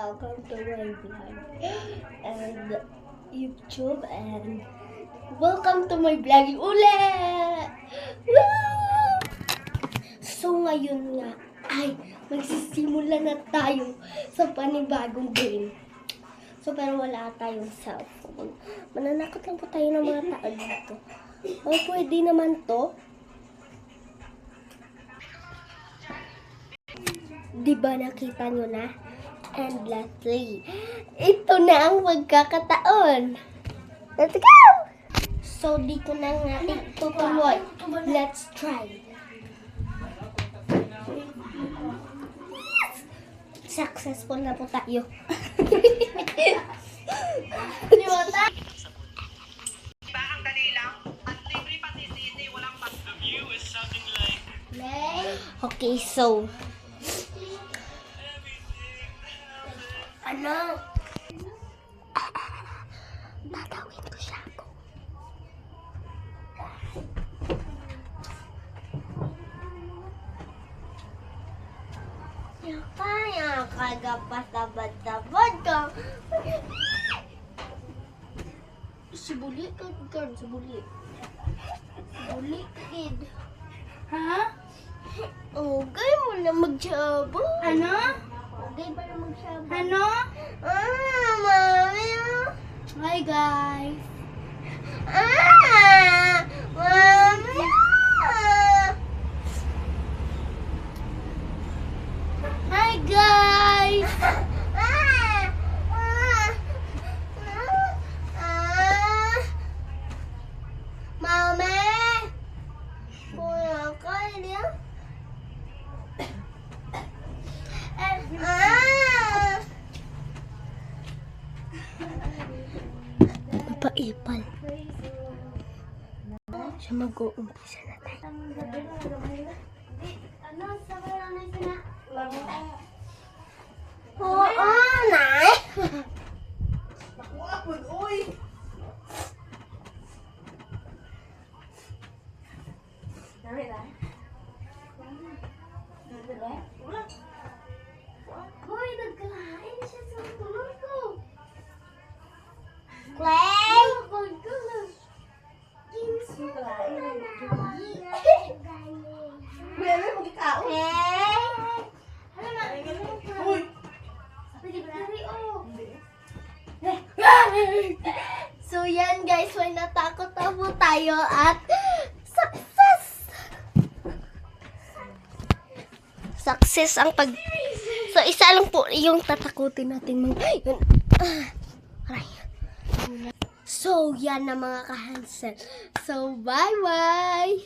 Welcome to my vlog and YouTube and welcome to my vlogging ulit! Woo! So ngayon nga ay magsisimula na tayo sa panibagong game. So pero wala tayong cellphone. Mananakot lang po tayo ng mga tao dito. O pwede naman to. Diba nakita nyo na? And lastly, ito na ang magkakataon. Let's go! So, dito na natin tutuloy. Let's try. Successful na po tayo. Liwata! Ang dali lang at libre pati sisi, walang pas. The view is something like Okay, so ano? Tatawin ko siya ako. Kaya kagapat-tabad-tabad ka. Sibuli ka, girl. Sibuli. Sibuli, kid. Ha? Okay mo na magsabo. Ano? Okay ba na magsabo? Ano? Mami. Hi guys. Mami. Hi guys. Mami. Kuya ka, Elia? Paipal. Siya mag-uumpisa na tayo. Ano? Sabay lang na sina. Oo, nay. Wapon, uy! Dami lang. Hoy, nagkalain siya sa tulog ko. Clay. Kuya, may magkao. Uy! So yan guys, may natakot na po tayo at success! Success ang pag... So isa lang po yung tatakutin natin mga... Yun. Aray. So yan na mga kahansen. So bye-bye!